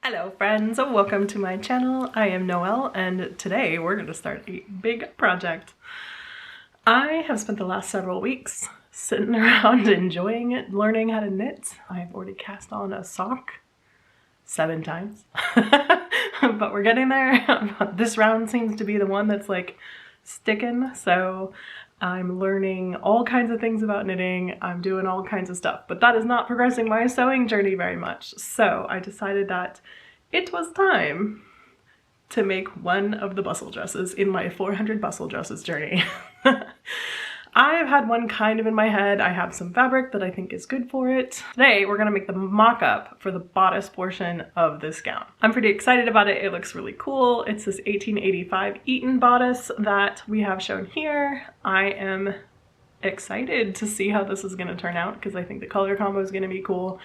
Hello friends, welcome to my channel. I am Noelle and today we're going to start a big project. I have spent the last several weeks sitting around enjoying it, learning how to knit. I have already cast on a sock 7 times, but we're getting there. This round seems to be the one that's like sticking, so I'm learning all kinds of things about knitting. I'm doing all kinds of stuff, but that is not progressing my sewing journey very much. So I decided that it was time to make one of the bustle dresses in my 400 bustle dresses journey. I have had one kind of in my head. I have some fabric that I think is good for it. Today, we're gonna make the mock-up for the bodice portion of this gown. I'm pretty excited about it. It looks really cool. It's this 1885 Eton bodice that we have shown here. I am excited to see how this is gonna turn out because I think the color combo is gonna be cool.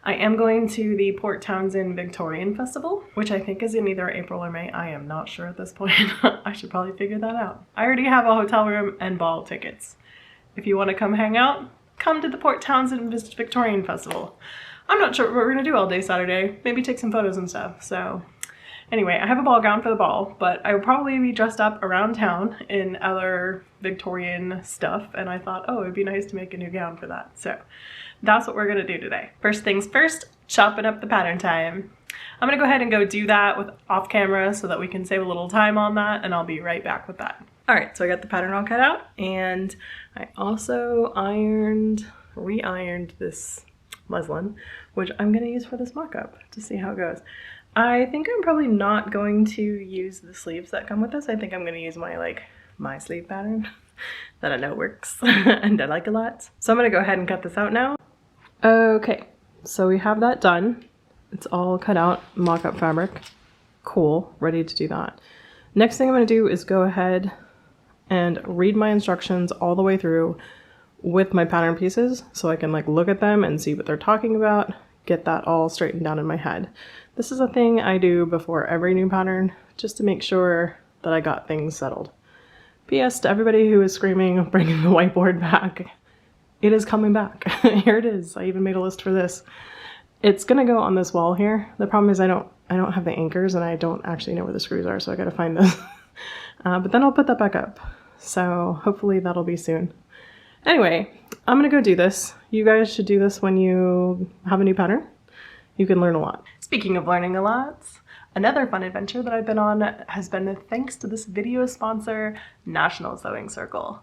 I am going to the Port Townsend Victorian Festival, which I think is in either April or May. I am not sure at this point. I should probably figure that out. I already have a hotel room and ball tickets. If you want to come hang out, come to the Port Townsend Victorian Festival. I'm not sure what we're gonna do all day Saturday. Maybe take some photos and stuff. So anyway, I have a ball gown for the ball, but I will probably be dressed up around town in other Victorian stuff. And I thought, oh, it'd be nice to make a new gown for that. So that's what we're gonna do today. First things first, chopping up the pattern time. I'm gonna go ahead and go do that with off camera so that we can save a little time on that, and I'll be right back with that. All right, so I got the pattern all cut out, and I also re-ironed this muslin, which I'm gonna use for this mock-up to see how it goes. I think I'm probably not going to use the sleeves that come with this. I think I'm gonna use my sleeve pattern that I know works and I like a lot. So I'm gonna go ahead and cut this out now. Okay, so we have that done. It's all cut out, mock-up fabric. Cool, ready to do that. Next thing I'm gonna do is go ahead and read my instructions all the way through with my pattern pieces so I can like look at them and see what they're talking about, get that all straightened down in my head. This is a thing I do before every new pattern just to make sure that I got things settled. P.S. to everybody who is screaming, bringing the whiteboard back. It is coming back. Here it is. I even made a list for this. It's gonna go on this wall here. The problem is I don't have the anchors and I don't actually know where the screws are, so I gotta find this. But then I'll put that back up. So hopefully that'll be soon. Anyway, I'm gonna go do this. You guys should do this when you have a new pattern. You can learn a lot. Speaking of learning a lot, another fun adventure that I've been on has been thanks to this video sponsor, National Sewing Circle.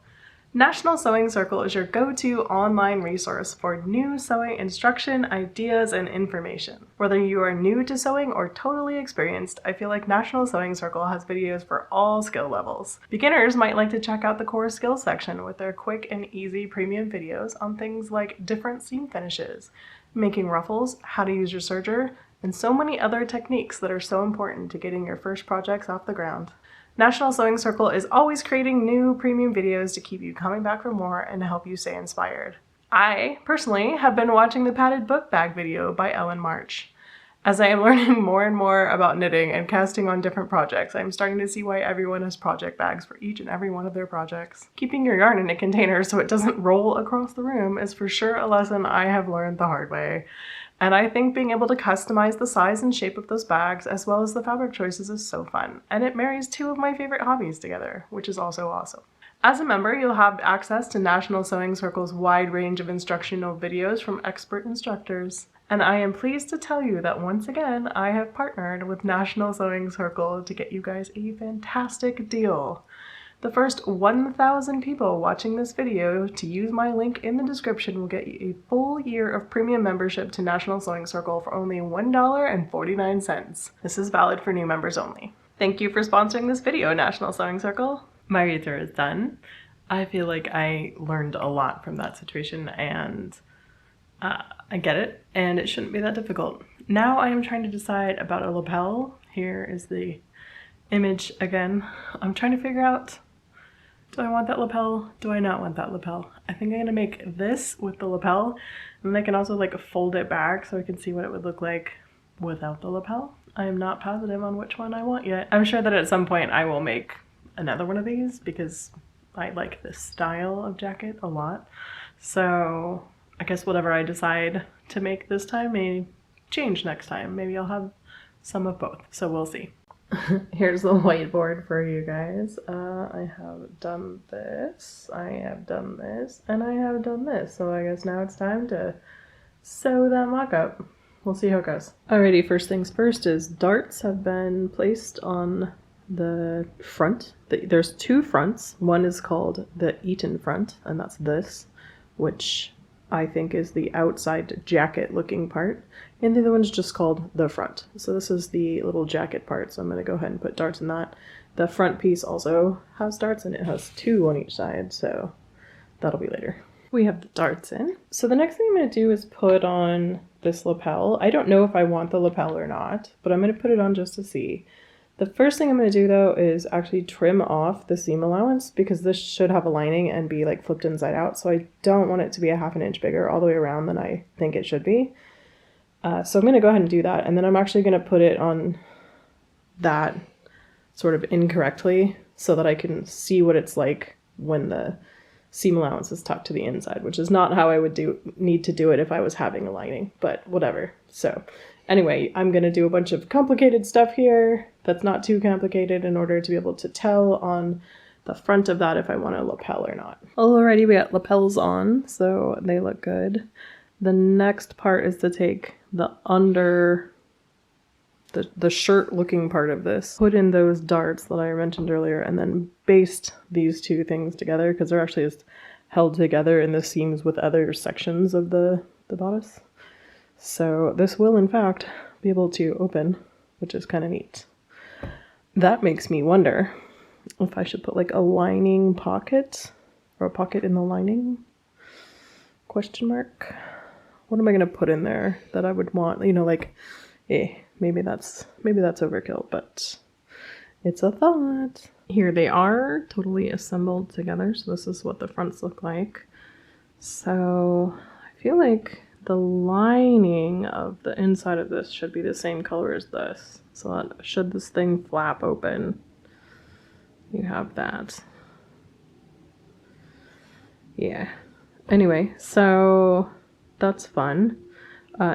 National Sewing Circle is your go-to online resource for new sewing instruction, ideas, and information. Whether you are new to sewing or totally experienced, I feel like National Sewing Circle has videos for all skill levels. Beginners might like to check out the core skills section with their quick and easy premium videos on things like different seam finishes, making ruffles, how to use your serger, and so many other techniques that are so important to getting your first projects off the ground. National Sewing Circle is always creating new premium videos to keep you coming back for more and to help you stay inspired. I, personally, have been watching the padded book bag video by Ellen March. As I am learning more and more about knitting and casting on different projects, I'm starting to see why everyone has project bags for each and every one of their projects. Keeping your yarn in a container so it doesn't roll across the room is for sure a lesson I have learned the hard way. And I think being able to customize the size and shape of those bags as well as the fabric choices is so fun. And it marries 2 of my favorite hobbies together, which is also awesome. As a member, you'll have access to National Sewing Circle's wide range of instructional videos from expert instructors. And I am pleased to tell you that once again, I have partnered with National Sewing Circle to get you guys a fantastic deal. The first 1,000 people watching this video to use my link in the description will get you a full year of premium membership to National Sewing Circle for only $1.49. This is valid for new members only. Thank you for sponsoring this video, National Sewing Circle. My read-through is done. I feel like I learned a lot from that situation and I get it, and it shouldn't be that difficult. Now I am trying to decide about a lapel. Here is the image again. I'm trying to figure out, do I want that lapel? Do I not want that lapel? I think I'm gonna make this with the lapel, and I can also like fold it back so I can see what it would look like without the lapel. I am not positive on which one I want yet. I'm sure that at some point I will make another one of these because I like this style of jacket a lot. So I guess whatever I decide to make this time may change next time. Maybe I'll have some of both, so we'll see. Here's the whiteboard for you guys. I have done this, I have done this, and I have done this. So I guess now it's time to sew that mock-up. We'll see how it goes. Alrighty, first things first is darts have been placed on the front. There's two fronts. One is called the Eaton front, and that's this, which I think is the outside jacket looking part. And the other one's just called the front. So this is the little jacket part. So I'm going to go ahead and put darts in that. The front piece also has darts, and it has two on each side. So that'll be later. We have the darts in. So the next thing I'm going to do is put on this lapel. I don't know if I want the lapel or not, but I'm going to put it on just to see. The first thing I'm going to do though is actually trim off the seam allowance, because this should have a lining and be like flipped inside out. So I don't want it to be a ½ inch bigger all the way around than I think it should be. So I'm going to go ahead and do that. And then I'm actually going to put it on that sort of incorrectly so that I can see what it's like when the seam allowance is tucked to the inside, which is not how I would need to do it if I was having a lining, but whatever. So anyway, I'm going to do a bunch of complicated stuff here that's not too complicated in order to be able to tell on the front of that if I want a lapel or not. Alrighty, we got lapels on, so they look good. The next part is to take the the shirt looking part of this, put in those darts that I mentioned earlier, and then baste these two things together, because they're actually just held together in the seams with other sections of the bodice. So this will in fact be able to open, which is kind of neat. That makes me wonder if I should put like a lining pocket, or a pocket in the lining, question mark. What am I going to put in there that I would want, you know, like, maybe that's overkill, but it's a thought. Here they are, totally assembled together. So this is what the fronts look like. So I feel like the lining of the inside of this should be the same color as this. So that should this thing flap open, you have that. Yeah. Anyway, so that's fun.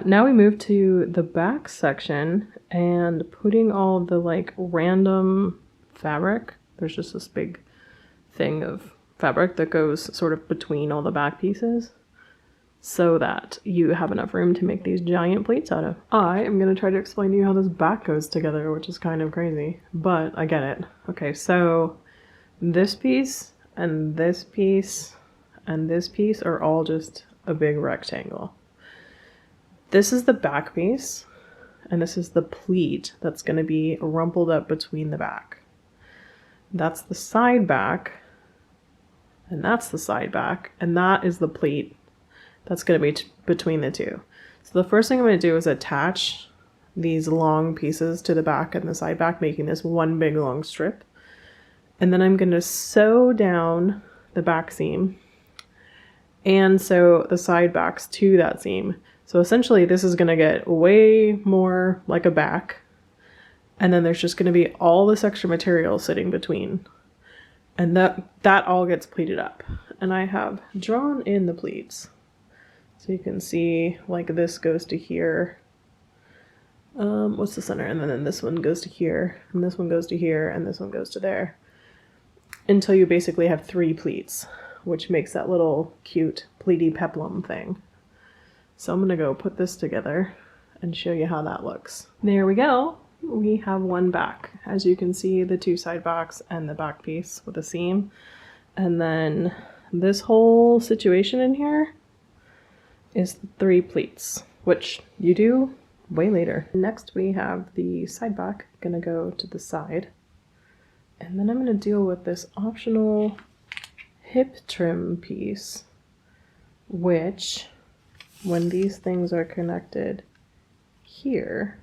Now we move to the back section and putting all the like random fabric. There's just this big thing of fabric that goes sort of between all the back pieces so that you have enough room to make these giant pleats out of. I am going to try to explain to you how this back goes together, which is kind of crazy, but I get it. Okay, so this piece and this piece and this piece are all just a big rectangle. This is the back piece, and this is the pleat that's going to be rumpled up between the back. That's the side back, and that's the side back, and that is the pleat that's going to be between the two. So the first thing I'm going to do is attach these long pieces to the back and the side back, making this one big long strip. And then I'm going to sew down the back seam and sew the side backs to that seam. So essentially this is going to get way more like a back, and then there's just going to be all this extra material sitting between, and that all gets pleated up. And I have drawn in the pleats, so you can see like this goes to here. What's the center? And then this one goes to here, and this one goes to here, and this one goes to there, until you basically have 3 pleats, which makes that little cute pleaty peplum thing. So I'm going to go put this together and show you how that looks. There we go. We have one back. As you can see, the 2 side backs and the back piece with a seam. And then this whole situation in here is the 3 pleats, which you do way later. Next we have the side back, gonna go to the side. And then I'm going to deal with this optional hip trim piece, which, when these things are connected here,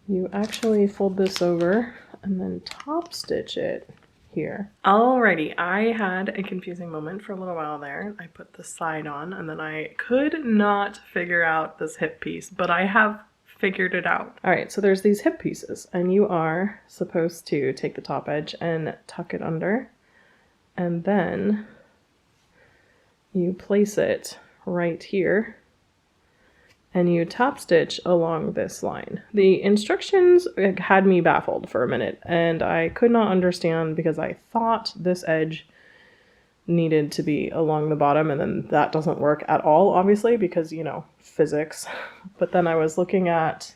you actually fold this over and then top stitch it here. Alrighty, I had a confusing moment for a little while there. I put the side on and then I could not figure out this hip piece, but I have figured it out. Alright, so there's these hip pieces, and you are supposed to take the top edge and tuck it under, and then you place it right here and you top stitch along this line. The instructions had me baffled for a minute, and I could not understand because I thought this edge needed to be along the bottom, and then that doesn't work at all, obviously, because, you know, physics. But then I was looking at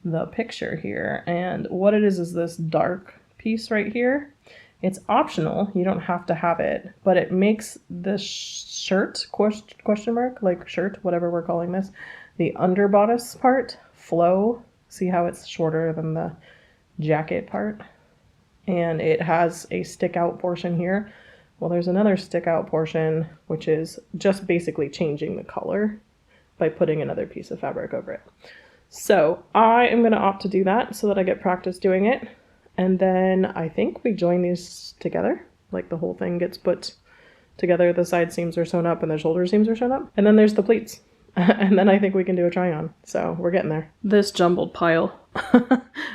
the picture here, and what it is this dark piece right here. It's optional, you don't have to have it, but it makes this shirt, question mark, like shirt, whatever we're calling this, the under bodice part flow. See how it's shorter than the jacket part? And it has a stick out portion here. Well, there's another stick out portion, which is just basically changing the color by putting another piece of fabric over it. So I am going to opt to do that so that I get practice doing it. And then I think we join these together, like the whole thing gets put together. The side seams are sewn up and the shoulder seams are sewn up. And then there's the pleats. And then I think we can do a try on. So we're getting there. This jumbled pile.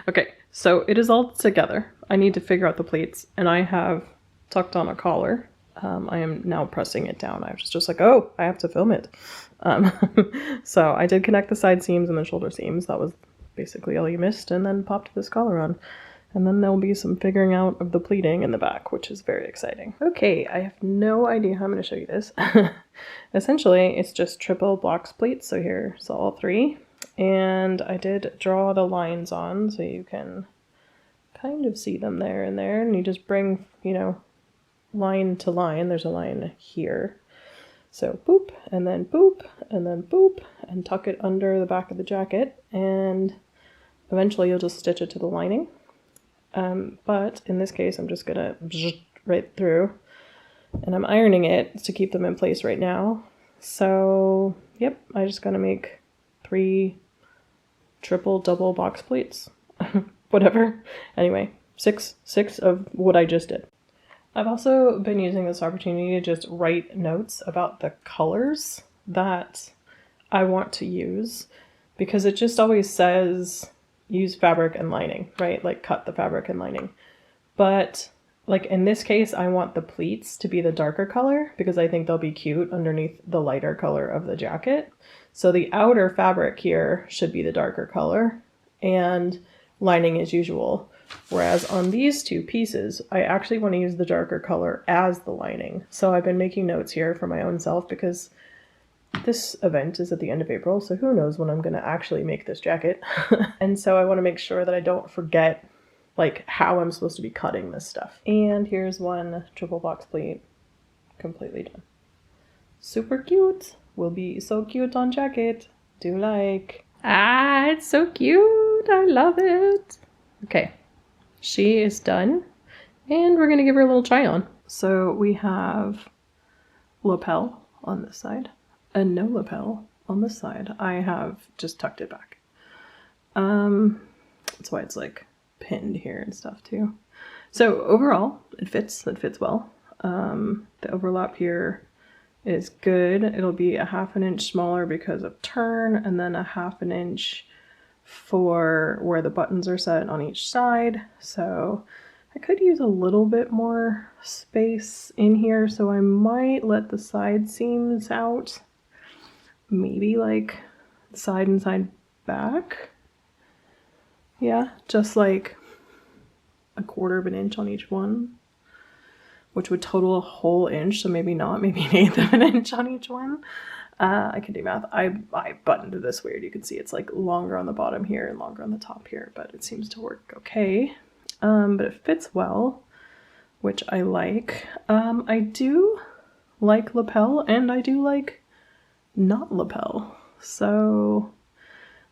Okay, so it is all together. I need to figure out the pleats, and I have tucked on a collar. I am now pressing it down. I was just like, oh, I have to film it. So I did connect the side seams and the shoulder seams. That was basically all you missed, and then popped this collar on. And then there'll be some figuring out of the pleating in the back, which is very exciting. Okay, I have no idea how I'm going to show you this. Essentially, it's just triple box pleats. So here's all three. And I did draw the lines on so you can kind of see them there and there. And you just bring, you know, line to line. There's a line here. So boop, and then boop, and then boop, and tuck it under the back of the jacket. And eventually you'll just stitch it to the lining. But in this case, I'm just gonna right through, and I'm ironing it to keep them in place right now. So, yep, I just gotta make 3 triple double box pleats, whatever. Anyway, six of what I just did. I've also been using this opportunity to just write notes about the colors that I want to use, because it just always says use fabric and lining, right? Like cut the fabric and lining. But like in this case, I want the pleats to be the darker color because I think they'll be cute underneath the lighter color of the jacket. So the outer fabric here should be the darker color and lining as usual. Whereas on these two pieces, I actually want to use the darker color as the lining. So I've been making notes here for my own self because this event is at the end of April, so who knows when I'm going to actually make this jacket. And so I want to make sure that I don't forget like how I'm supposed to be cutting this stuff. And here's one triple box pleat completely done. Super cute. Will be so cute on jacket. Do like. Ah, it's so cute. I love it. Okay, she is done. And we're going to give her a little try on. So we have lapel on this side. And no lapel on this side. I have just tucked it back. That's why it's like pinned here and stuff too. So overall, it fits well. The overlap here is good. It'll be a 1/2 inch smaller because of turn, and then a 1/2 inch for where the buttons are set on each side. So I could use a little bit more space in here, so I might let the side seams out. Maybe like side and side back. Yeah, just like a 1/4 inch on each one, which would total a whole inch. So maybe not, maybe 1/8 inch on each one. I can do math. I buttoned this weird. You can see it's like longer on the bottom here and longer on the top here, but it seems to work okay. But it fits well, which I like. I do like lapel, and I do like not lapel. So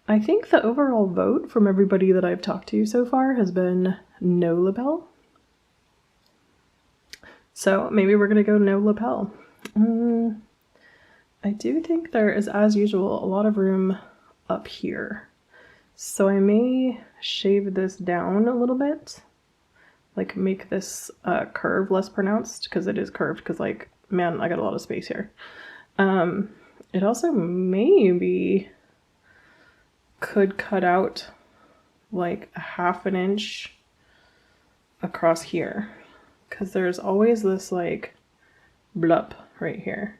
I think the overall vote from everybody that I've talked to so far has been no lapel. So maybe we're gonna go no lapel. I do think there is, as usual, a lot of room up here. So I may shave this down a little bit, like make this curve less pronounced, because it is curved, because like, man, I got a lot of space here. It also maybe could cut out like a 1/2 inch across here, because there's always this like blup right here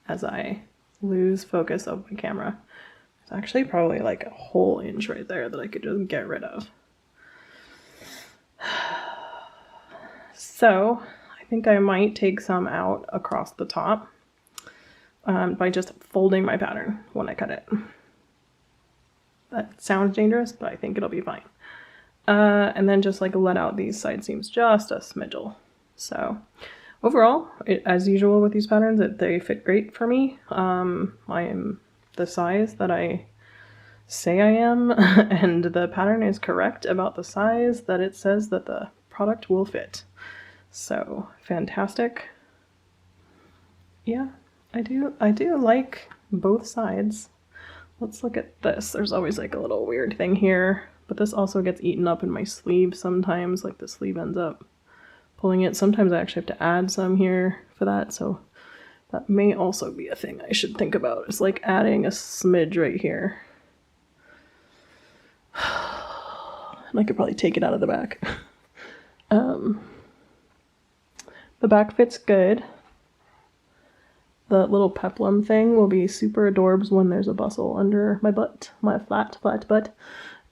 as I lose focus of my camera. It's actually probably like a whole inch right there that I could just get rid of. So I think I might take some out across the top by just folding my pattern when I cut it. That sounds dangerous, but I think it'll be fine. And then just like let out these side seams just a smidgle. So overall, as usual with these patterns, they fit great for me. I am the size that I say I am, and the pattern is correct about the size that it says that the product will fit. So fantastic. Yeah, I do like both sides. Let's look at this. There's always like a little weird thing here, but this also gets eaten up in my sleeve sometimes, like the sleeve ends up pulling it. Sometimes I actually have to add some here for that, so that may also be a thing I should think about. It's like adding a smidge right here. And I could probably take it out of the back. The back fits good. The little peplum thing will be super adorbs when there's a bustle under my butt, my flat butt.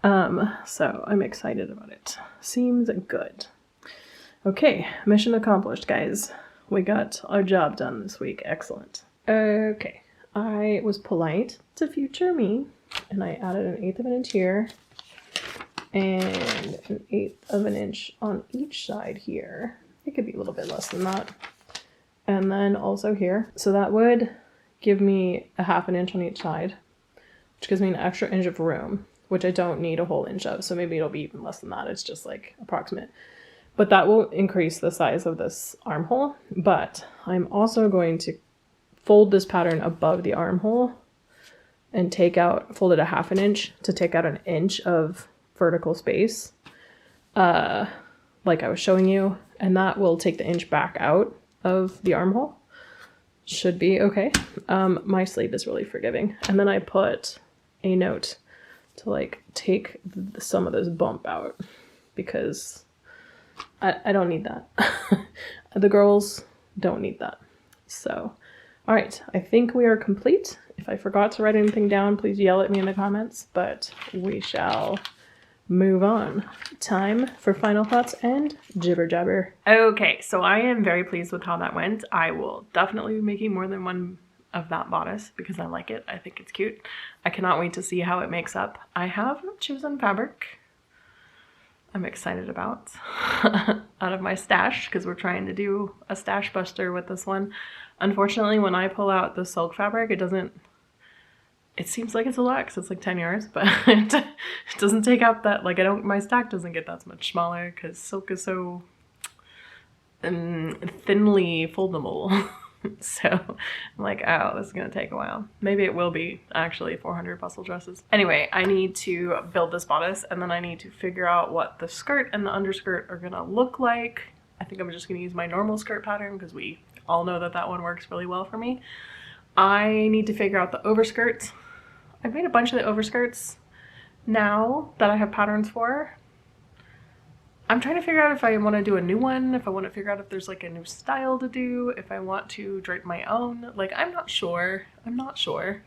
So I'm excited about it. Seems good. Okay, mission accomplished, guys. We got our job done this week. Excellent. Okay, I was polite to future me, and I added 1/8 of an inch here, and 1/8 of an inch on each side here. It could be a little bit less than that. And then also here. So that would give me 1/2 an inch on each side, which gives me an extra inch of room, which I don't need a whole inch of. So maybe it'll be even less than that. It's just like approximate. But that will increase the size of this armhole. But I'm also going to fold this pattern above the armhole and fold it 1/2 an inch to take out 1 inch of vertical space, like I was showing you. And that will take the inch back out of the armhole. Should be okay. My sleeve is really forgiving. And then I put a note to like take some of this bump out because I don't need that. The girls don't need that. So, all right, I think we are complete. If I forgot to write anything down, please yell at me in the comments, but we shall move on. Time for final thoughts and jibber jabber. Okay, so I am very pleased with how that went. I will definitely be making more than one of that bodice because I like it. I think it's cute. I cannot wait to see how it makes up. I have chosen fabric I'm excited about out of my stash because we're trying to do a stash buster with this one. Unfortunately, when I pull out the silk fabric, it seems like it's a lot because it's like 10 yards, but it doesn't take up that, like my stack doesn't get that much smaller because silk is so thinly foldable. So I'm like, oh, this is gonna take a while. Maybe it will be actually 400 bustle dresses. Anyway, I need to build this bodice and then I need to figure out what the skirt and the underskirt are gonna look like. I think I'm just gonna use my normal skirt pattern because we all know that one works really well for me. I need to figure out the overskirt. I've made a bunch of the overskirts now that I have patterns for. I'm trying to figure out if I want to do a new one, if I want to figure out if there's like a new style to do, if I want to drape my own. Like, I'm not sure. I'm not sure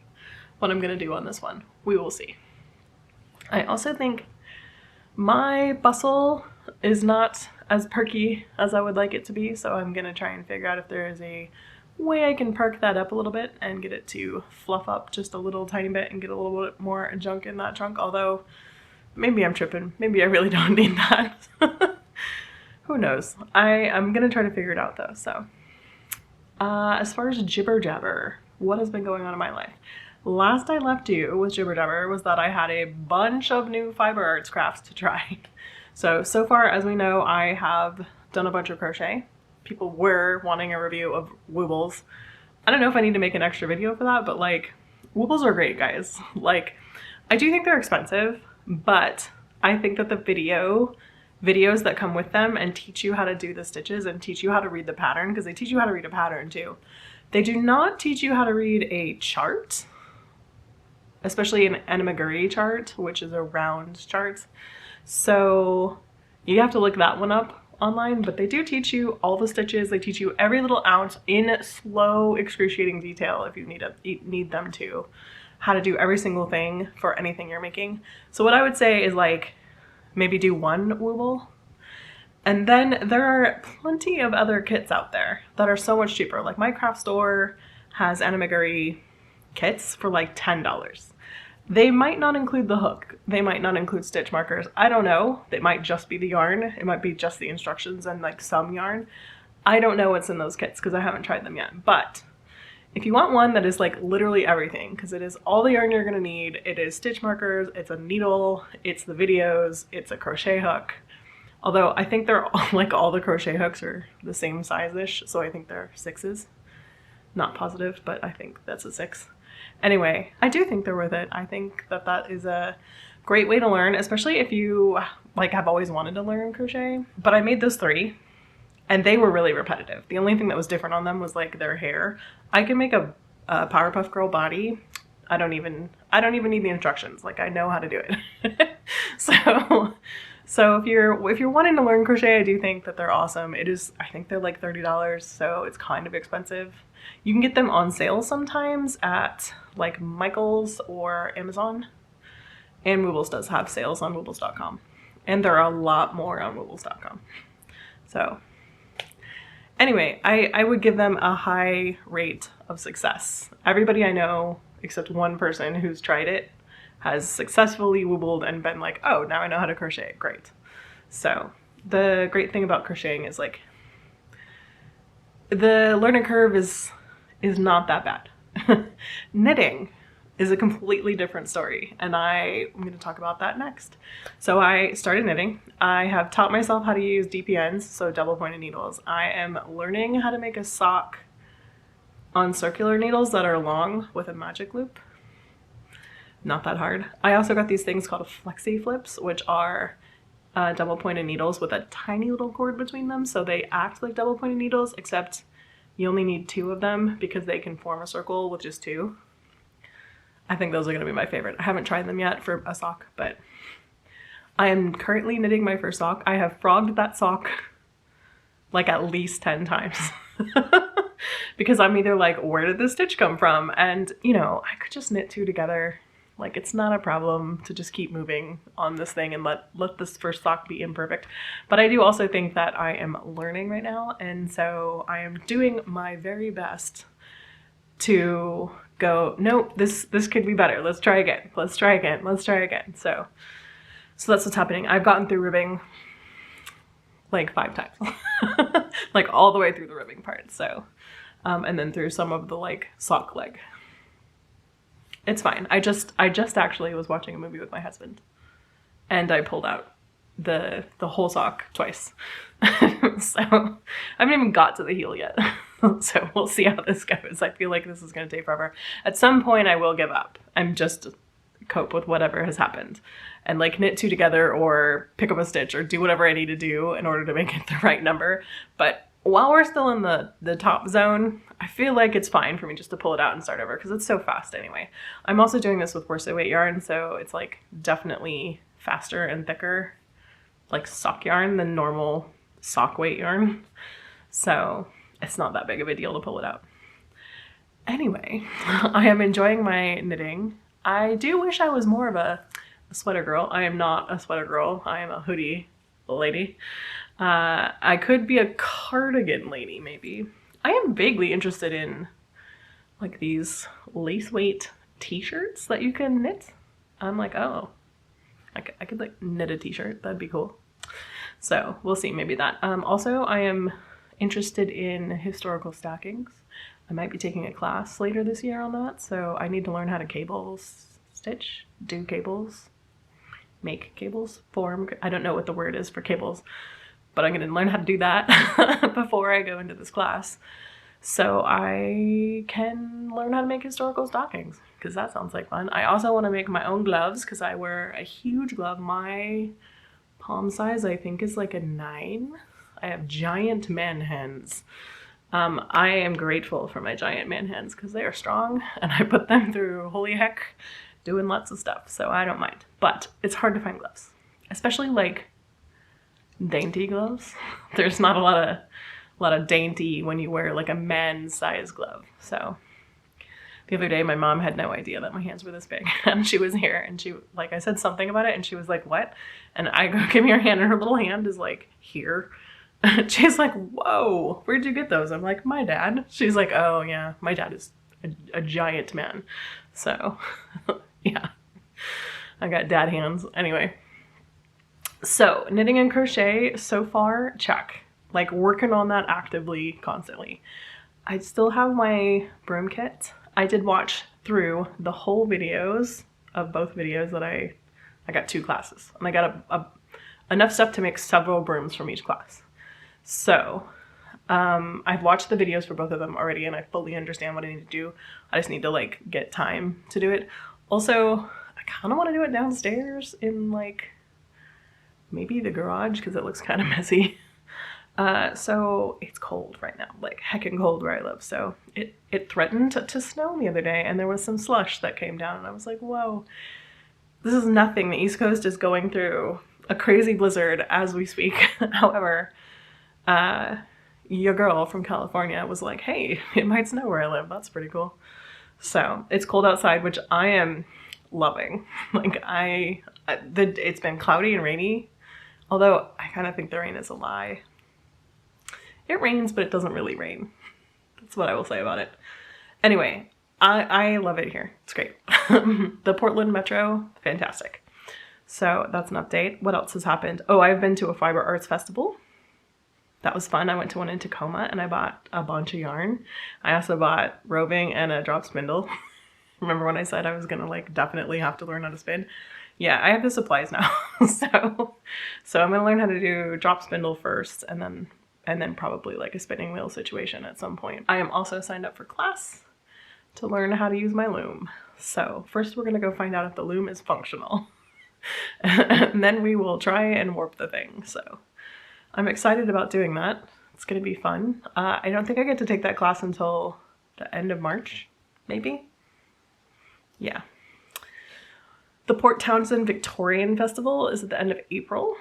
what I'm going to do on this one. We will see. I also think my bustle is not as perky as I would like it to be, so I'm going to try and figure out if there is a way I can perk that up a little bit and get it to fluff up just a little tiny bit and get a little bit more junk in that trunk, although maybe I'm tripping. Maybe I really don't need that. Who knows? I'm gonna try to figure it out though. So as far as jibber jabber, what has been going on in my life? Last I left you with jibber jabber was that I had a bunch of new fiber arts crafts to try. So far as we know, I have done a bunch of crochet. People were wanting a review of woobles. I don't know if I need to make an extra video for that, but like, woobles are great, guys. Like, I do think they're expensive, but I think that the videos that come with them and teach you how to do the stitches and teach you how to read the pattern, because they teach you how to read a pattern too. They do not teach you how to read a chart, especially an enamaguri chart, which is a round chart. So you have to look that one up online, but they do teach you all the stitches. They teach you every little ounce in slow, excruciating detail if you need them to. how to do every single thing for anything you're making. So what I would say is like maybe do one wooble. And then there are plenty of other kits out there that are so much cheaper. Like my craft store has animagiri kits for like $10. They might not include the hook. They might not include stitch markers. I don't know. It might just be the yarn. It might be just the instructions and like some yarn. I don't know what's in those kits because I haven't tried them yet. But if you want one that is like literally everything, because it is all the yarn you're gonna need, it is stitch markers, it's a needle, it's the videos, it's a crochet hook. Although I think they're all, like all the crochet hooks are the same size-ish, so I think they're 6s. Not positive, but I think that's a 6. Anyway, I do think they're worth it. I think that that is a great way to learn, especially if you like have always wanted to learn crochet. But I made those 3 and they were really repetitive. The only thing that was different on them was like their hair. I can make a Powerpuff Girl body. I don't even need the instructions. Like I know how to do it. So if you're wanting to learn crochet, I do think that they're awesome. I think they're like $30, so it's kind of expensive. You can get them on sale sometimes at like Michael's or Amazon. And Woobles does have sales on woobles.com. And there are a lot more on woobles.com. So anyway, I would give them a high rate of success. Everybody I know, except one person who's tried it, has successfully woobled and been like, oh, now I know how to crochet. Great. So the great thing about crocheting is like the learning curve is not that bad. Knitting is a completely different story, and I'm going to talk about that next. So I started knitting. I have taught myself how to use DPNs, so double pointed needles. I am learning how to make a sock on circular needles that are long with a magic loop. Not that hard. I also got these things called flexi flips, which are double pointed needles with a tiny little cord between them. So they act like double pointed needles, except you only need 2 of them because they can form a circle with just 2. I think those are gonna be my favorite. I haven't tried them yet for a sock, but I am currently knitting my first sock. I have frogged that sock like at least 10 times. Because I'm either like, where did this stitch come from? And you know, I could just knit 2 together. Like it's not a problem to just keep moving on this thing and let this first sock be imperfect. But I do also think that I am learning right now. And so I am doing my very best to go, nope, this could be better. Let's try again. Let's try again. Let's try again. So that's what's happening. I've gotten through ribbing like 5 times, like all the way through the ribbing part. So, and then through some of the like sock leg. It's fine. I just actually was watching a movie with my husband and I pulled out the whole sock twice. So I haven't even got to the heel yet. So we'll see how this goes. I feel like this is going to take forever. At some point I will give up and just cope with whatever has happened and like knit 2 together or pick up a stitch or do whatever I need to do in order to make it the right number. But while we're still in the top zone, I feel like it's fine for me just to pull it out and start over because it's so fast anyway. I'm also doing this with worsted weight yarn, so it's like definitely faster and thicker, like sock yarn than normal sock weight yarn. So it's not that big of a deal to pull it out. Anyway, I am enjoying my knitting. I do wish I was more of a sweater girl. I am not a sweater girl. I am a hoodie lady. I could be a cardigan lady, maybe. I am vaguely interested in like these lace weight t-shirts that you can knit. I'm like, oh, I could like knit a t-shirt. That'd be cool. So we'll see, maybe that. Also, I am interested in historical stockings. I might be taking a class later this year on that. So I need to learn how to cables stitch, do cables, make cables, form. I don't know what the word is for cables, but I'm going to learn how to do that before I go into this class. So I can learn how to make historical stockings because that sounds like fun. I also want to make my own gloves because I wear a huge glove. My palm size, I think, is like a 9. I have giant man hands. I am grateful for my giant man hands because they are strong and I put them through holy heck doing lots of stuff. So I don't mind, but it's hard to find gloves, especially like dainty gloves. There's not a lot of dainty when you wear like a man size glove. So The other day, my mom had no idea that my hands were this big, and she was here, and she, like, I said something about it, and she was like, what? And I go, give me your hand, and her little hand is like, here. She's like, whoa, where'd you get those? I'm like, my dad. She's like, oh yeah, my dad is a giant man. So yeah, I got dad hands. Anyway, so knitting and crochet so far, check. Like, working on that actively, constantly. I still have my broom kit. I did watch through the whole videos of both videos that I got 2 classes, and I got enough stuff to make several brooms from each class. So I've watched the videos for both of them already, and I fully understand what I need to do. I just need to like get time to do it. Also, I kind of want to do it downstairs in like maybe the garage because it looks kind of messy. So it's cold right now, like heckin' cold where I live. So it threatened to snow the other day, and there was some slush that came down, and I was like, whoa, this is nothing. The East Coast is going through a crazy blizzard as we speak. However, your girl from California was like, hey, it might snow where I live. That's pretty cool. So it's cold outside, which I am loving. Like it's been cloudy and rainy, although I kind of think the rain is a lie. It rains, but it doesn't really rain. That's what I will say about it. Anyway, I love it here. It's great. The Portland Metro, fantastic. So that's an update. What else has happened? Oh, I've been to a fiber arts festival. That was fun. I went to one in Tacoma, and I bought a bunch of yarn. I also bought roving and a drop spindle. Remember when I said I was gonna like definitely have to learn how to spin? Yeah, I have the supplies now. so I'm gonna learn how to do drop spindle first, and then probably like a spinning wheel situation at some point. I am also signed up for class to learn how to use my loom. So first we're gonna go find out if the loom is functional. And then we will try and warp the thing. So I'm excited about doing that. It's gonna be fun. I don't think I get to take that class until the end of March, maybe? Yeah. The Port Townsend Victorian Festival is at the end of April,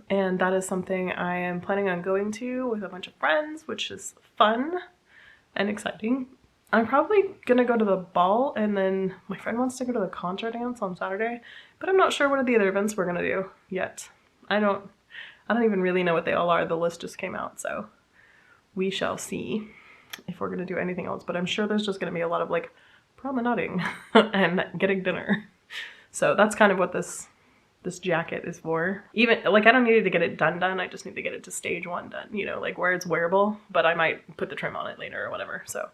and that is something I am planning on going to with a bunch of friends, which is fun and exciting. I'm probably gonna go to the ball, and then my friend wants to go to the contra dance on Saturday, but I'm not sure what are the other events we're gonna do yet. I don't even really know what they all are. The list just came out, so we shall see if we're gonna do anything else, but I'm sure there's just gonna be a lot of like promenading and getting dinner. So that's kind of what this jacket is for. Even like I don't need to get it done, I just need to get it to stage 1 done, you know, like where it's wearable, but I might put the trim on it later or whatever. So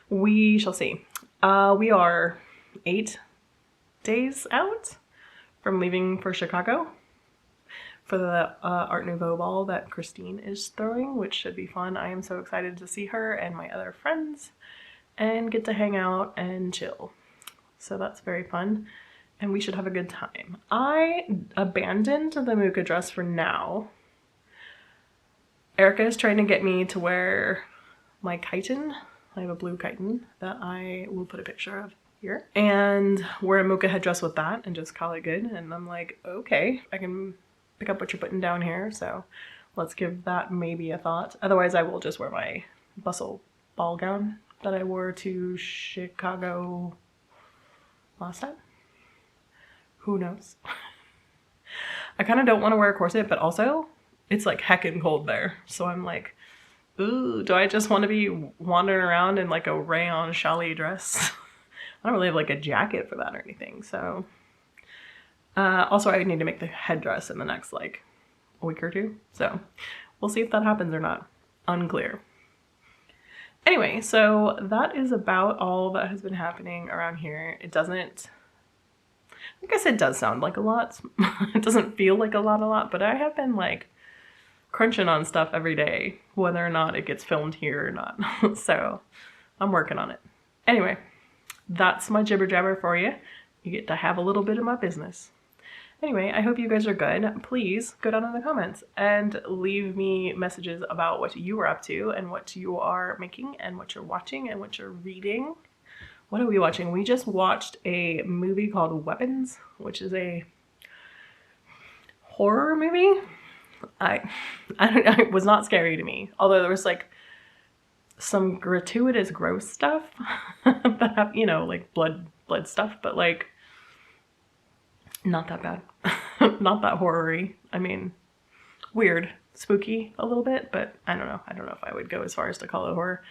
we shall see. We are 8 days out from leaving for Chicago for the Art Nouveau ball that Christine is throwing, which should be fun. I am so excited to see her and my other friends and get to hang out and chill. So that's very fun, and we should have a good time. I abandoned the Muka dress for now. Erica is trying to get me to wear my chiton. I have a blue chiton that I will put a picture of here, and wear a Muka headdress with that and just call it good. And I'm like, okay, I can pick up what you're putting down here, so let's give that maybe a thought. Otherwise I will just wear my bustle ball gown that I wore to Chicago last time. Who knows? I kind of don't want to wear a corset, but also it's like heckin' cold there, so I'm like, ooh, do I just want to be wandering around in like a rayon challis dress? I don't really have like a jacket for that or anything, so also I need to make the headdress in the next like a week or 2, so we'll see if that happens or not. Unclear. Anyway, so that is about all that has been happening around here. It doesn't, I guess it does sound like a lot. It doesn't feel like a lot, but I have been like crunching on stuff every day, whether or not it gets filmed here or not. So I'm working on it. Anyway, that's my jibber jabber for you. You get to have a little bit of my business. Anyway, I hope you guys are good. Please go down in the comments and leave me messages about what you are up to and what you are making and what you're watching and what you're reading. What are we watching? We just watched a movie called Weapons, which is a horror movie. It was not scary to me, although there was like some gratuitous gross stuff that have, you know, like blood stuff, but like not that bad. Not that horror-y. I mean, weird, spooky a little bit, but I don't know. I don't know if I would go as far as to call it horror.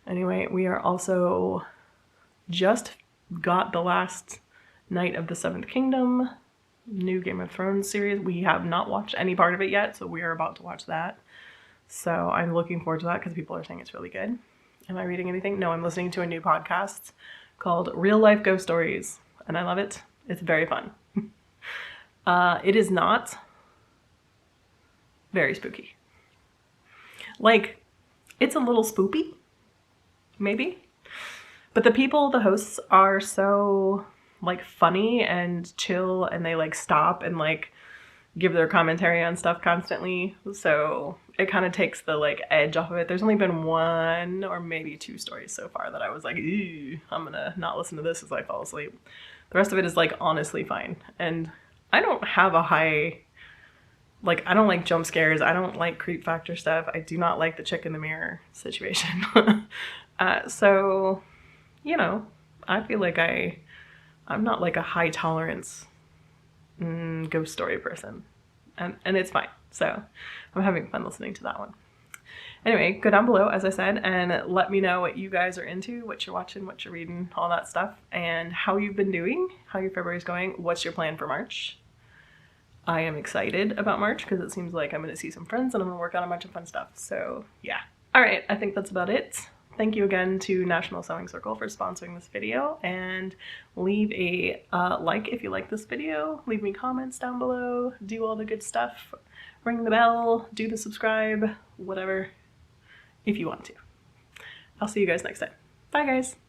Anyway, we are also just got the last night of the Seventh Kingdom, new Game of Thrones series. We have not watched any part of it yet, so we are about to watch that. So I'm looking forward to that because people are saying it's really good. Am I reading anything? No, I'm listening to a new podcast called Real Life Ghost Stories, and I love it. It's very fun. It is not very spooky. Like, it's a little spoopy, maybe. But the people, the hosts, are so, like, funny and chill, and they, like, stop and, like, give their commentary on stuff constantly. So it kind of takes the, like, edge off of it. There's only been one or maybe two stories so far that I was like, ew, I'm gonna not listen to this as I fall asleep. The rest of it is, like, honestly fine. And I don't have a high, like, I don't like jump scares. I don't like creep factor stuff. I do not like the chick in the mirror situation. So, you know, I feel like I'm not like a high tolerance ghost story person. And it's fine. So I'm having fun listening to that one. Anyway, go down below, as I said, and let me know what you guys are into, what you're watching, what you're reading, all that stuff, and how you've been doing, how your February's going, what's your plan for March. I am excited about March because it seems like I'm going to see some friends and I'm going to work on a bunch of fun stuff. So yeah. All right, I think that's about it. Thank you again to National Sewing Circle for sponsoring this video, and leave a like if you like this video, leave me comments down below, do all the good stuff, ring the bell, do the subscribe, whatever, if you want to. I'll see you guys next time. Bye guys.